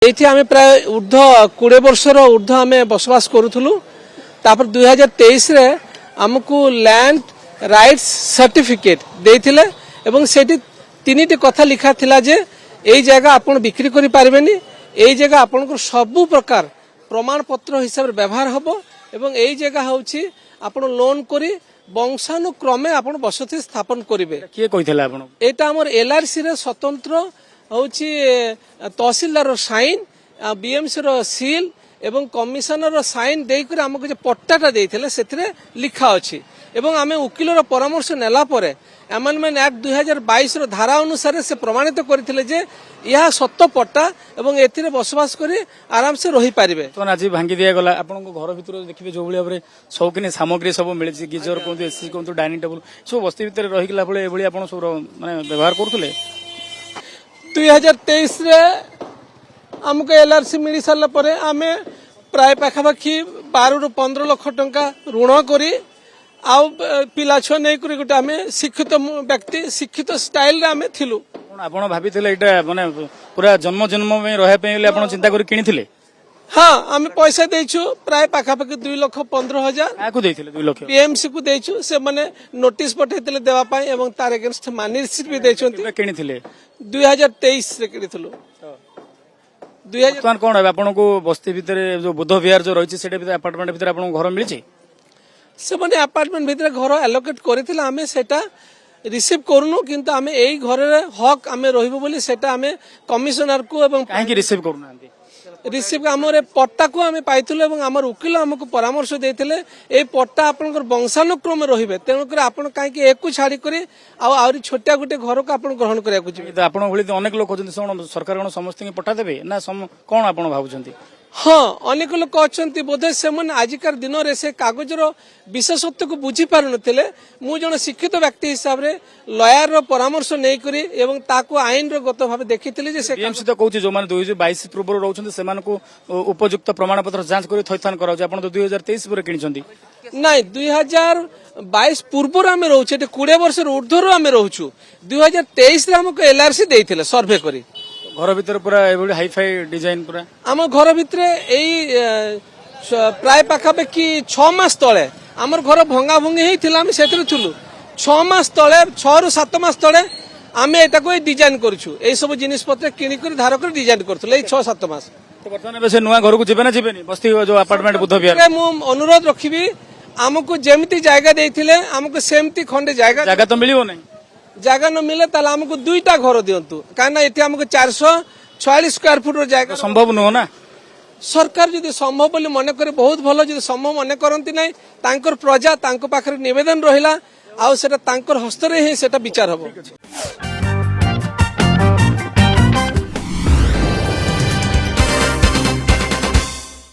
এইটি আমি প্রায় ঊর্ধ্ব 20 বর্ষর ঊর্ধ্ব আমি বসবাস করুথুলু। তারপর 2023 রে আমকু ল্যান্ড রাইটস সার্টিফিকেট দেইथिले এবং সেটি তিনটি কথা লিখা থিলা যে এই জায়গা আপন বিক্রি করি পারবেনি, এই জায়গা আপনক সবু প্রকার প্রমাণপত্র হিসাবে ব্যবহার হব এবং এই জায়গা হচ্ছে আপন লোন করি বংশানুক্রমে আপন বসতি স্থাপন করিবে। কিଏ କହିଥିଲା ଆପଣ? এটা আমার এলআরসি রে স্বতন্ত্র হচ্ছে তহসিলদার সাইন, বিএমসি র সিল এবং কমিশনর সাইন দেইকরি আমাকে যে পট্টাটা দেইଥିଲେ সেথিরে লিখা ଅଛି এবং আমি উকিলর পরামর্শ নেলা পরে অ্যামেন্ডমেন্ট অ্যাক্ট 2022 র ধারা অনুসারে সে প্রমাণিত করিଥିଲେ যে ইহা সত্য পট্টা এবং এথিরে বসবাস করি আরামসে রহি পারিবে। তো আজি ভাঙ্গি দিয়া গলা ଆପଣଙ୍କ ଘର ଭିତର ଦେଖିବେ ଯୋଉ ଭଳି ଭାବରେ ସୌକିନି ସାମଗ୍ରୀ ସବୁ ମିଳିଛି, ଗିଜର କୁହନ୍ତୁ, ଏସି କୁହନ୍ତୁ, ଡାଇନିଂ ଟେବୁଲ ସବୁ ବସ୍ତି ଭିତରେ ରହିଗଲା ଭଳି ଏଭଳି ଆପଣ ସବୁ ମାନେ ବ୍ୟବହାର କରୁଥିଲେ। 2023 ରେ ଆମକୁ ଏଲଆରସି ମିଳି ସାରିଲା ପରେ ଆମେ ପ୍ରାୟ ପାଖାପାଖି 12 ରୁ 15 ଲକ୍ଷ ଟଙ୍କା ଋଣ କରି ଆଉ ପିଲା ଛୁଆ ନେଇକରି ଗୋଟେ ଆମେ ଶିକ୍ଷିତ ବ୍ୟକ୍ତି ଶିକ୍ଷିତ ଷ୍ଟାଇଲରେ ଆମେ ଥିଲୁ। ଆପଣ ଭାବିଥିଲେ ଏଇଟା ମାନେ ପୁରା ଜନ୍ମ ଜନ୍ମ ପାଇଁ ରହିବା ପାଇଁ ବୋଲି ଆପଣ ଚିନ୍ତା କରି କିଣିଥିଲେ? ହଁ, ଆମେ ପଇସା ଦେଇଛୁ ପ୍ରାୟ ପାଖାପାଖି 2,15,000 କାହାକୁ ଦେଇଥିଲେ? 2 ଲକ୍ଷ ପିଏମସି କୁ ଦେଇଛୁ। ସେମାନେ ନୋଟିସ ପଠେଇଥିଲେ ଦେବା ପାଇଁ ଏବଂ ତାର ଏଗେନଷ୍ଟ ମାନି ରିସିପ୍ଟ ବି ଦେଇଛନ୍ତି। କିଣିଥିଲେ 2023 ରେ କିଣିଥିଲୁ। ବର୍ତ୍ତମାନ କଣ ଏବେ ଆପଣଙ୍କୁ ବସ୍ତି ଭିତରେ ଯୋଉ ବୁଦ୍ଧ ବିହାର ଯୋଉ ରହିଛି ସେଟା ଭିତରେ ଆପାର୍ଟମେଣ୍ଟ ଭିତରେ ଆପଣଙ୍କୁ ଘର ମିଳିଛି? ସେମାନେ ଆପାର୍ଟମେଣ୍ଟ ଭିତରେ ଘର ଆଲୋକେଟ କରିଥିଲେ, ଆମେ ସେଟା ରିସିଭ କରୁନୁ, କିନ୍ତୁ ଆମେ ଏଇ ଘରରେ ହକ୍ ଆମେ ରହିବୁ ବୋଲି ସେଟା ଆମେ କମିଶନର କୁ ଏବଂ କାହିଁକି ରିସିଭ କରୁନାହାନ୍ତି? ରିସିଭ ଆମର ପଟ୍ଟାକୁ ଆମେ ପାଇଥିଲୁ ଏବଂ ଆମର ଉକିଲ ଆମକୁ ପରାମର୍ଶ ଦେଇଥିଲେ ଏଇ ପଟ୍ଟା ଆପଣଙ୍କର ବଂଶାନୁକ୍ରମେ ରହିବେ, ତେଣୁକରି ଆପଣ କାହିଁକି ଏକୁ ଛାଡିକରି ଆଉ ଆହୁରି ଛୋଟିଆ ଗୋଟେ ଘରକୁ ଆପଣ ଗ୍ରହଣ କରିବାକୁ ଯିବେ। ଆପଣ ଭଳି ଅନେକ ଲୋକ ଅଛନ୍ତି, ସରକାର କଣ ସମସ୍ତଙ୍କୁ ପଟ୍ଟା ଦେବେ ନା କଣ ଆପଣ ଭାବୁଛନ୍ତି? ହଁ, ଅନେକ ଲୋକ ଅଛନ୍ତି, ବୋଧେ ସେମାନେ ଆଜିକାର ଦିନରେ ସେ କାଗଜର ବିଶେଷତ୍ୱକୁ ବୁଝି ପାରୁନଥିଲେ। ମୁଁ ଜଣେ ଶିକ୍ଷିତ ବ୍ୟକ୍ତି ହିସାବରେ ଲୟାରର ପରାମର୍ଶ ନେଇକରି ଏବଂ ତାକୁ ଆଇନର ଗତ ଭାବେ ଦେଖିଥିଲି ଯେ ସେ ବିଏମସି ତ କହୁଛି ଯୋଉମାନେ 2022 ପୂର୍ବରୁ ରହୁଛନ୍ତି ସେମାନଙ୍କୁ ଉପଯୁକ୍ତ ପ୍ରମାଣପତ୍ର ଯାଞ୍ଚ କରି ଥଇଥାନ କରାଯାଉଛି। ଆପଣ ତ 2023 ପରେ କିଣିଛନ୍ତି। ନାଇଁ, 2022 ପୂର୍ବରୁ ଆମେ ରହୁଛୁ, ଏଠି 20 ବର୍ଷର ଉର୍ଦ୍ଧ୍ୱରୁ ଆମେ ରହୁଛୁ। 2023 ରେ ଆମକୁ ଏଲଆରସି ଦେଇଥିଲେ ସର୍ଭେ କରି। ଘର ଭିତରେ ପୁରା ଏଭଳି ହାଇଫାଇ ଡିଜାଇନ ପୁରା ଆମ ଘର ଭିତରେ ଏଇ ପ୍ରାୟ ପାଖାପାଖି 6 ମାସ ତଳେ ଆମର ଘର ଭଙ୍ଗା ଭଙ୍ଗି ହେଇଥିଲା, ଆମେ ସେଥିରେ ଥିଲୁ। 6 ମାସ ତଳେ 6 ରୁ 7 ମାସ ତଳେ ଆମେ ଏଟାକୁ ଡିଜାଇନ କରୁଛୁ, ଏଇ ସବୁ ଜିନିଷ ପତ୍ର କିଣିକରି ଧାର କରି ଡିଜାଇନ କରୁଥିଲୁ ଏଇ 6-7 ମାସ। ବର୍ତ୍ତମାନ ଏବେ ସେ ନୂଆ ଘରକୁ ଯିବେ ନା ଯିବେନି? ବସ୍ତି ଯୋଉ ଆପାର୍ଟମେଣ୍ଟ ବୁଦ୍ଧ ବିହାର ମୁଁ ଅନୁରୋଧ ରଖିବି, ଆମକୁ ଯେମିତି ଜାଗା ଦେଇଥିଲେ ଆମକୁ ସେମିତି ଖଣ୍ଡେ ଜାଗା ତ ମିଳିବ ନାହିଁ। ଜାଗା ନ ମିଳେ ତାହେଲେ ଆମକୁ 2ଟା ଘର ଦିଅନ୍ତୁ, କାହିଁକିନା ଏଠି ଆମକୁ 446 ସ୍କୋୟାର ଫୁଟର ଜାଗା ସମ୍ଭବ ନୁହଁ ନା। ସରକାର ଯଦି ସମ୍ଭବ ବୋଲି ମନେ করে ବହୁତ ଭଲ, ଯଦି ସମ୍ଭବ ମନେ କରନ୍ତି ନାହିଁ ତାଙ୍କର ପ୍ରଜା ତାଙ୍କ ପାଖରେ ନିବେଦନ ରହିଲା ଆଉ ସେଟା ତାଙ୍କର ହସ୍ତରେ ହିଁ ସେଟା ବିଚାର ହବ।